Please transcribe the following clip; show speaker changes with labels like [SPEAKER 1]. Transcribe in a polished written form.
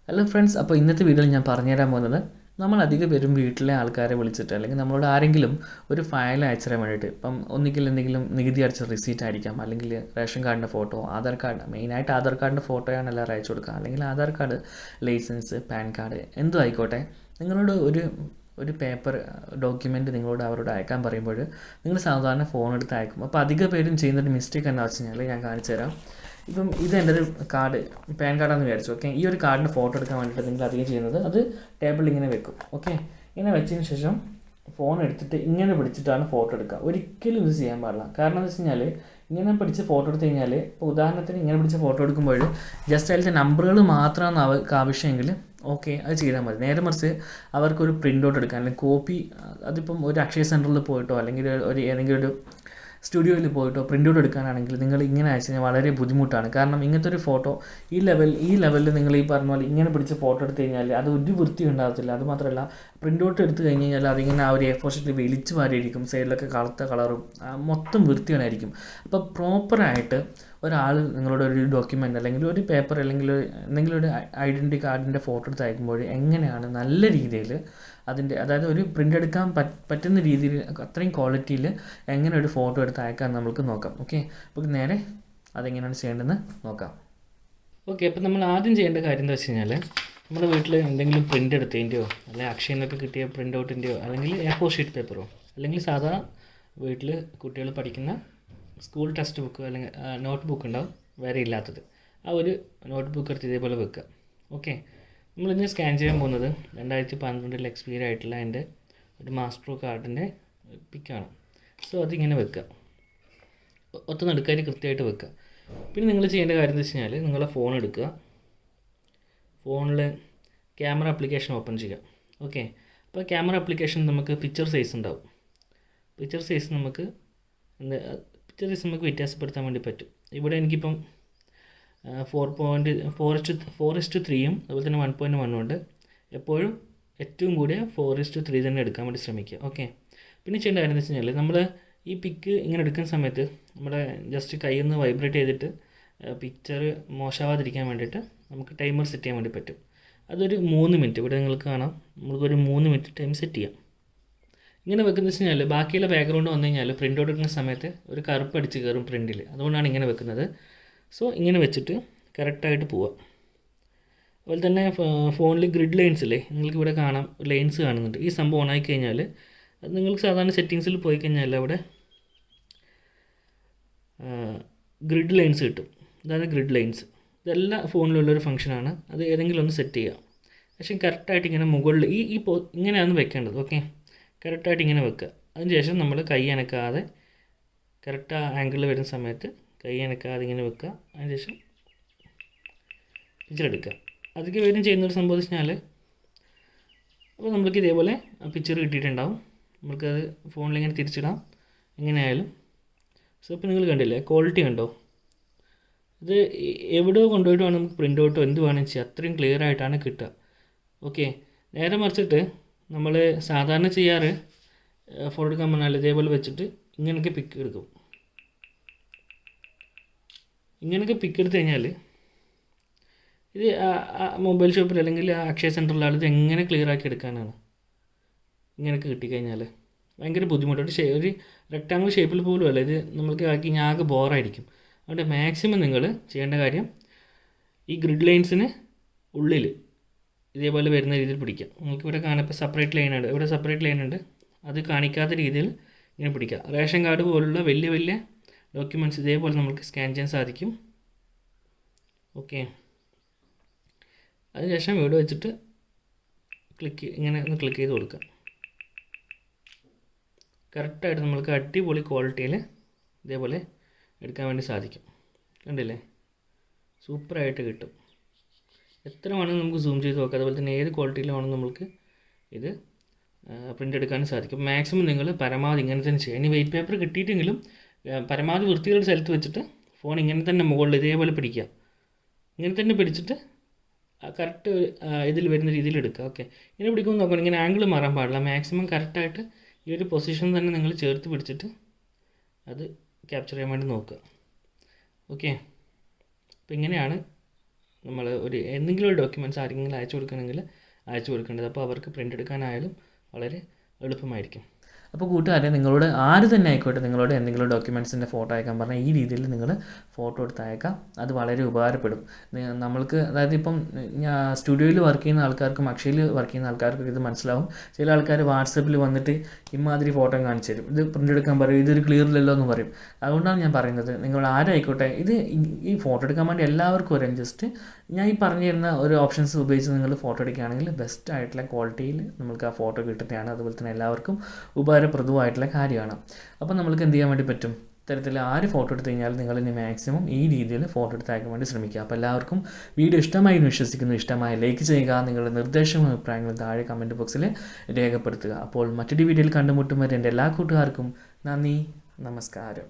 [SPEAKER 1] Hello friends, അപ്പോൾ ഇന്നത്തെ വീഡിയോയിൽ ഞാൻ പറഞ്ഞുതരാൻ പോകുന്നത് നമ്മൾ അധികം പേരും വീട്ടിലെ ആൾക്കാരെ വിളിച്ചിട്ട് അല്ലെങ്കിൽ നമ്മളോട് ആരെങ്കിലും ഒരു ഫയൽ അയച്ചു തരാൻ വേണ്ടിയിട്ട്, ഇപ്പം ഒന്നുകിൽ എന്തെങ്കിലും നികുതി അടച്ച റിസീറ്റ് ആയിരിക്കാം, അല്ലെങ്കിൽ റേഷൻ കാർഡിൻ്റെ ഫോട്ടോ, ആധാർ കാർഡ്, മെയിനായിട്ട് ആധാർ കാർഡിൻ്റെ ഫോട്ടോയാണ് എല്ലാവരും അയച്ചു കൊടുക്കുക, അല്ലെങ്കിൽ Aadhaar card, licence, PAN card, എന്തും ആയിക്കോട്ടെ. നിങ്ങളോട് ഒരു പേപ്പർ ഡോക്യുമെൻറ്റ് നിങ്ങളോട് അവരോട് അയക്കാൻ പറയുമ്പോൾ നിങ്ങൾ സാധാരണ ഫോൺ എടുത്ത് അയക്കും. അപ്പോൾ അധിക പേരും ചെയ്യുന്നൊരു മിസ്റ്റേക്ക് എന്താ വെച്ച് കഴിഞ്ഞാൽ ഞാൻ കാണിച്ചു തരാം. ഇപ്പം ഇത് എൻ്റെ ഒരു കാർഡ്, പാൻ കാർഡാണെന്ന് വിചാരിച്ചു. ഓക്കെ, ഈ ഒരു കാർഡിൻ്റെ ഫോട്ടോ എടുക്കാൻ വേണ്ടിയിട്ട് നിങ്ങൾ അധികം ചെയ്യുന്നത് അത് ടേബിളിൽ ഇങ്ങനെ വെക്കും. ഓക്കെ, ഇങ്ങനെ വെച്ചതിന് ശേഷം ഫോൺ എടുത്തിട്ട് ഇങ്ങനെ പിടിച്ചിട്ടാണ് ഫോട്ടോ എടുക്കുക. ഒരിക്കലും ഇത് ചെയ്യാൻ പാടില്ല. കാരണം എന്ന് വെച്ച് കഴിഞ്ഞാൽ ഇങ്ങനെ പിടിച്ച് ഫോട്ടോ എടുത്ത് കഴിഞ്ഞാൽ, ഇപ്പോൾ ഉദാഹരണത്തിന് ഇങ്ങനെ പിടിച്ച് ഫോട്ടോ എടുക്കുമ്പോൾ ജസ്റ്റ് അതിലത്തെ നമ്പറുകൾ മാത്രമാണ് അവർക്ക് ആവശ്യമെങ്കിൽ ഓക്കെ, അത് ചെയ്താൽ മതി. നേരെ മറിച്ച് അവർക്കൊരു പ്രിൻ്റ് ഔട്ട് എടുക്കാൻ അല്ലെങ്കിൽ കോപ്പി, അതിപ്പം ഒരു അക്ഷയ സെൻറ്ററിൽ പോയിട്ടോ അല്ലെങ്കിൽ ഏതെങ്കിലും ഒരു സ്റ്റുഡിയോയിൽ പോയിട്ടോ പ്രിൻ്റ് ഔട്ട് എടുക്കാനാണെങ്കിൽ നിങ്ങൾ ഇങ്ങനെ അയച്ചു കഴിഞ്ഞാൽ വളരെ ബുദ്ധിമുട്ടാണ്. കാരണം ഇങ്ങനത്തെ ഒരു ഫോട്ടോ ഈ ലെവലിൽ നിങ്ങൾ ഈ പറഞ്ഞ പോലെ ഇങ്ങനെ പിടിച്ച് ഫോട്ടോ എടുത്തു കഴിഞ്ഞാൽ അത് ഒരു വൃത്തി ഉണ്ടാകത്തില്ല. അതുമാത്രമല്ല, പ്രിൻ്റ് ഔട്ട് എടുത്തു കഴിഞ്ഞ് കഴിഞ്ഞാൽ അതിങ്ങനെ ആ ഒരു A4 ഷീറ്റിൽ വെളിച്ച് വാരിയിരിക്കും, സൈഡിലൊക്കെ കളത്ത കളറും മൊത്തം വൃത്തിയായിരിക്കും. അപ്പോൾ പ്രോപ്പറായിട്ട് ഒരാൾ നിങ്ങളുടെ ഒരു ഡോക്യുമെൻ്റ് അല്ലെങ്കിൽ ഒരു പേപ്പർ അല്ലെങ്കിൽ എന്തെങ്കിലും ഒരു ഐഡൻറ്റിറ്റി കാർഡിൻ്റെ ഫോട്ടോ എടുത്ത് അയക്കുമ്പോൾ എങ്ങനെയാണ് നല്ല രീതിയിൽ അതിൻ്റെ, അതായത് ഒരു പ്രിൻ്റ് എടുക്കാൻ പറ്റുന്ന രീതിയിൽ അത്രയും ക്വാളിറ്റിയിൽ എങ്ങനെ ഒരു ഫോട്ടോ എടുത്ത് അയക്കാൻ നമുക്ക് നോക്കാം. ഓക്കെ, അപ്പോൾ നേരെ അതെങ്ങനെയാണ് ചെയ്യേണ്ടതെന്ന് നോക്കാം. ഓക്കെ, അപ്പോൾ നമ്മൾ ആദ്യം ചെയ്യേണ്ട കാര്യം എന്താ വെച്ച് കഴിഞ്ഞാൽ, നമ്മുടെ വീട്ടിൽ എന്തെങ്കിലും പ്രിൻ്റ് എടുത്തതിൻ്റെയോ അല്ലെങ്കിൽ അക്ഷയിൽ നിന്നൊക്കെ കിട്ടിയ പ്രിൻ്റ് ഔട്ടിൻ്റെയോ അല്ലെങ്കിൽ A4 ഷീറ്റ് പേപ്പറോ അല്ലെങ്കിൽ സാധാ വീട്ടിൽ കുട്ടികൾ പഠിക്കുന്ന സ്കൂൾ ടെക്സ്റ്റ് ബുക്ക് അല്ലെങ്കിൽ നോട്ട് ബുക്ക് ഉണ്ടാവും വേറെ ഇല്ലാത്തത്, ആ ഒരു നോട്ട് ബുക്ക് എടുത്ത് ഇതേപോലെ വെക്കുക. ഓക്കെ, നമ്മളിന്ന് സ്കാൻ ചെയ്യാൻ പോകുന്നത് 2012 എക്സ്പയറി ആയിട്ടുള്ള എൻ്റെ ഒരു മാസ്റ്റർ കാർഡിൻ്റെ പിക്കാണ്. സോ അതിങ്ങനെ വെക്കുക, ഒത്ത നടുക്കാരി കൃത്യമായിട്ട് വെക്കുക. പിന്നെ നിങ്ങൾ ചെയ്യേണ്ട കാര്യം എന്ന് വെച്ച് കഴിഞ്ഞാൽ, നിങ്ങളെ ഫോൺ എടുക്കുക, ഫോണിൽ ക്യാമറ ആപ്ലിക്കേഷൻ ഓപ്പൺ ചെയ്യുക. ഓക്കെ, അപ്പോൾ ക്യാമറ ആപ്ലിക്കേഷൻ നമുക്ക് പിക്ചർ സൈസ് ഉണ്ടാവും. പിക്ചർ സൈസ് നമുക്ക് വ്യത്യാസപ്പെടുത്താൻ വേണ്ടി പറ്റും. ഇവിടെ എനിക്കിപ്പം 4:4:3 അതുപോലെ തന്നെ 1.1 ഉണ്ട്. എപ്പോഴും ഏറ്റവും കൂടിയ 4:3 തന്നെ എടുക്കാൻ വേണ്ടി ശ്രമിക്കുക. ഓക്കെ, പിന്നെ ചെയ്യേണ്ട കാര്യം എന്ന് വെച്ച് കഴിഞ്ഞാൽ, നമ്മൾ ഈ പിക്ക് ഇങ്ങനെ എടുക്കുന്ന സമയത്ത് നമ്മുടെ ജസ്റ്റ് കയ്യിൽ നിന്ന് വൈബ്രേറ്റ് ചെയ്തിട്ട് പിക്ചർ മോശമാവാതിരിക്കാൻ വേണ്ടിയിട്ട് നമുക്ക് ടൈമർ സെറ്റ് ചെയ്യാൻ വേണ്ടി പറ്റും. അതൊരു 3 മിനിറ്റ്, ഇവിടെ നിങ്ങൾക്ക് കാണാം, നമുക്കൊരു 3 മിനിറ്റ് ടൈം സെറ്റ് ചെയ്യാം. ഇങ്ങനെ വെക്കുന്നത് വെച്ച് കഴിഞ്ഞാൽ ബാക്കിയുള്ള ബാക്ക്ഗ്രൗണ്ട് വന്നു കഴിഞ്ഞാൽ പ്രിൻ്റ് ഔട്ട് എടുക്കുന്ന സമയത്ത് ഒരു കറുപ്പ് അടിച്ച് കയറും പ്രിൻറ്റിൽ, അതുകൊണ്ടാണ് ഇങ്ങനെ വെക്കുന്നത്. സോ ഇങ്ങനെ വെച്ചിട്ട് കറക്റ്റായിട്ട് പോവുക. അതുപോലെ തന്നെ ഫോണിൽ ഗ്രിഡ് ലൈൻസ് ഇല്ലേ, നിങ്ങൾക്ക് ഇവിടെ കാണാം, ലൈൻസ് കാണുന്നുണ്ട്. ഈ സംഭവം ഓണായി കഴിഞ്ഞാൽ അത് നിങ്ങൾക്ക് സാധാരണ സെറ്റിങ്സിൽ പോയി കഴിഞ്ഞാൽ അവിടെ ഗ്രിഡ് ലൈൻസ് കിട്ടും. അതാണ് ഗ്രിഡ് ലൈൻസ്. ഇതെല്ലാം ഫോണിലുള്ളൊരു ഫംഗ്ഷനാണ്. അത് ഏതെങ്കിലും ഒന്ന് സെറ്റ് ചെയ്യുക. പക്ഷേ കറക്റ്റായിട്ട് ഇങ്ങനെ മുകളിൽ ഇങ്ങനെയാണ് വെക്കേണ്ടത്. ഓക്കെ, കറക്റ്റായിട്ട് ഇങ്ങനെ വെക്കുക. അതിന് ശേഷം നമ്മൾ കൈ അനക്കാതെ കറക്റ്റ് ആ ആംഗിളിൽ വരുന്ന സമയത്ത് കൈ അനക്കാതെ ഇങ്ങനെ വെക്കുക. അതിന് ശേഷം പിക്ചർ എടുക്കുക. അതൊക്കെ വരും ചെയ്യുന്നൊരു സംഭവം വെച്ച് കഴിഞ്ഞാൽ, അപ്പോൾ നമ്മൾക്ക് ഇതേപോലെ പിക്ചർ കിട്ടിയിട്ടുണ്ടാവും. നമുക്കത് ഫോണിലിങ്ങനെ തിരിച്ചിടാം എങ്ങനെയായാലും. സോ ഇപ്പോൾ നിങ്ങൾ കണ്ടില്ലേ, ക്വാളിറ്റി കണ്ടോ? ഇത് എവിടെയോ കൊണ്ടുപോയിട്ട് വേണം നമുക്ക് പ്രിൻ്റ് ഔട്ടോ എന്ത് വേണമെന്ന് ചെയ്യാം, അത്രയും ക്ലിയർ ആയിട്ടാണ് കിട്ടുക. ഓക്കെ, നേരെ മറിച്ചിട്ട് നമ്മൾ സാധാരണ ചെയ്യാറ് ഫോട്ടോ എടുക്കാൻ പറഞ്ഞാൽ ഇതേപോലെ വെച്ചിട്ട് ഇങ്ങനെയൊക്കെ പിക്ക് എടുക്കും. ഇങ്ങനെയൊക്കെ പിക്ക് എടുത്തു കഴിഞ്ഞാൽ ഇത് മൊബൈൽ ഷോപ്പിൽ അല്ലെങ്കിൽ അക്ഷയ സെൻറ്ററിൽ ഇത് എങ്ങനെ ക്ലിയർ ആക്കി എടുക്കാനാണ്. ഇങ്ങനെയൊക്കെ കിട്ടിക്കഴിഞ്ഞാൽ ഭയങ്കര ബുദ്ധിമുട്ടാണ്. ഒരു റെക്ടാങ്കിൾ ഷേപ്പിൽ പോലും അല്ല ഇത് നമ്മൾക്ക് ആക്കി ആകെ ബോറായിരിക്കും. അതുകൊണ്ട് മാക്സിമം നിങ്ങൾ ചെയ്യേണ്ട കാര്യം ഈ ഗ്രിഡ് ലൈൻസിന് ഉള്ളിൽ ഇതേപോലെ വരുന്ന രീതിയിൽ പിടിക്കുക. നിങ്ങൾക്ക് ഇവിടെ കാണാൻ ഇപ്പോൾ സെപ്പറേറ്റ് ലൈനുണ്ട്, ഇവിടെ സെപ്പറേറ്റ് ലൈനുണ്ട്, അത് കാണിക്കാത്ത രീതിയിൽ ഇങ്ങനെ പിടിക്കുക. റേഷൻ കാർഡ് പോലുള്ള വലിയ വലിയ ഡോക്യുമെൻറ്റ്സ് ഇതേപോലെ നമുക്ക് സ്കാൻ ചെയ്യാൻ സാധിക്കും. ഓക്കെ, അതിനുശേഷം ഇവിടെ വെച്ചിട്ട് ഇങ്ങനെ ഒന്ന് ക്ലിക്ക് ചെയ്ത് കൊടുക്കുക. കറക്റ്റായിട്ട് നമ്മൾക്ക് അടിപൊളി ക്വാളിറ്റിയിൽ ഇതേപോലെ എടുക്കാൻ വേണ്ടി സാധിക്കും. കണ്ടില്ലേ, സൂപ്പറായിട്ട് കിട്ടും. എത്ര വേണമെങ്കിൽ നമുക്ക് സൂം ചെയ്ത് നോക്കാം. അതുപോലെ തന്നെ ഏത് ക്വാളിറ്റിയിൽ വേണമെങ്കിൽ നമുക്ക് ഇത് പ്രിൻ്റ് എടുക്കാനും സാധിക്കും. മാക്സിമം നിങ്ങൾ പരമാവധി ഇങ്ങനെ തന്നെ ചെയ്യുക. ഇനി വെയിറ്റ് പേപ്പർ കിട്ടിയിട്ടെങ്കിലും പരമാവധി വൃത്തിയുള്ള സ്ഥലത്ത് വെച്ചിട്ട് ഫോൺ ഇങ്ങനെ തന്നെ മുകളിൽ ഇതേപോലെ പിടിക്കുക. ഇങ്ങനെ തന്നെ പിടിച്ചിട്ട് കറക്റ്റ് ഇതിൽ വരുന്ന രീതിയിൽ എടുക്കുക. ഓക്കെ, ഇങ്ങനെ പിടിക്കുമ്പോൾ നോക്കണം, ഇങ്ങനെ ആംഗിൾ മാറാൻ പാടില്ല. മാക്സിമം കറക്റ്റായിട്ട് ഈ ഒരു പൊസിഷൻ തന്നെ നിങ്ങൾ ചേർത്ത് പിടിച്ചിട്ട് അത് ക്യാപ്ചർ ചെയ്യാൻ വേണ്ടി നോക്കുക. ഓക്കെ, അപ്പോൾ ഇങ്ങനെയാണ് നമ്മൾ എന്തെങ്കിലും ഒരു ഡോക്യുമെൻറ്റ്സ് ആരെങ്കിലും അയച്ചു കൊടുക്കണമെങ്കിൽ അയച്ചു കൊടുക്കേണ്ടത്. അപ്പോൾ അവർക്ക് പ്രിൻ്റ് എടുക്കാനായാലും വളരെ എളുപ്പമായിരിക്കും. അപ്പോൾ കൂട്ടുകാരെ, നിങ്ങളോട് ആര് തന്നെ ആയിക്കോട്ടെ നിങ്ങളോട് എന്തെങ്കിലും ഡോക്യുമെൻറ്റ്സിൻ്റെ ഫോട്ടോ അയക്കാൻ പറഞ്ഞാൽ ഈ രീതിയിൽ നിങ്ങൾ ഫോട്ടോ എടുത്ത് അയക്കാം. അത് വളരെ ഉപകാരപ്പെടും. നമ്മൾക്ക് അതായത് ഇപ്പം ഞാൻ സ്റ്റുഡിയോയിൽ വർക്ക് ചെയ്യുന്ന ആൾക്കാർക്കും അക്ഷയിൽ വർക്ക് ചെയ്യുന്ന ആൾക്കാർക്കും ഇത് മനസ്സിലാവും. ചില ആൾക്കാർ വാട്സപ്പിൽ വന്നിട്ട് ഇമാതിരി ഫോട്ടോ കാണിച്ചു തരും, ഇത് പ്രിൻ്റ് എടുക്കാൻ പറയും, ഇതൊരു ക്ലിയർ ഇല്ലല്ലോ എന്ന് പറയും. അതുകൊണ്ടാണ് ഞാൻ പറയുന്നത്, നിങ്ങൾ ആരായിക്കോട്ടെ ഈ ഫോട്ടോ എടുക്കാൻ വേണ്ടി എല്ലാവർക്കും ഒരു ജസ്റ്റ് ഞാൻ ഈ പറഞ്ഞു തരുന്ന ഒരു ഓപ്ഷൻസ് ഉപയോഗിച്ച് നിങ്ങൾ ഫോട്ടോ എടുക്കുകയാണെങ്കിൽ ബെസ്റ്റ് ആയിട്ടുള്ള ക്വാളിറ്റിയിൽ നമുക്ക് ആ ഫോട്ടോ കിട്ടുന്നതാണ്. അതുപോലെ തന്നെ എല്ലാവർക്കും ഉപകാരപ്രദമായിട്ടുള്ള കാര്യമാണ്. അപ്പോൾ നമുക്ക് എന്ത് ചെയ്യാൻ വേണ്ടി പറ്റും, ഇത്തരത്തിൽ ആര് ഫോട്ടോ എടുത്തു കഴിഞ്ഞാൽ നിങ്ങൾ ഇനി മാക്സിമം ഈ രീതിയിൽ ഫോട്ടോ എടുത്ത് അയക്കാൻ വേണ്ടി ശ്രമിക്കുക. അപ്പോൾ എല്ലാവർക്കും വീഡിയോ ഇഷ്ടമായി എന്ന് വിശ്വസിക്കുന്നു. ഇഷ്ടമായി ലൈക്ക് ചെയ്യുക, നിങ്ങളുടെ നിർദ്ദേശങ്ങളും അഭിപ്രായങ്ങളും താഴെ കമൻറ്റ് ബോക്സിൽ രേഖപ്പെടുത്തുക. അപ്പോൾ മറ്റൊരു വീഡിയോയിൽ കണ്ടുമുട്ടും വരെ എൻ്റെ എല്ലാ കൂട്ടുകാർക്കും നന്ദി, നമസ്കാരം.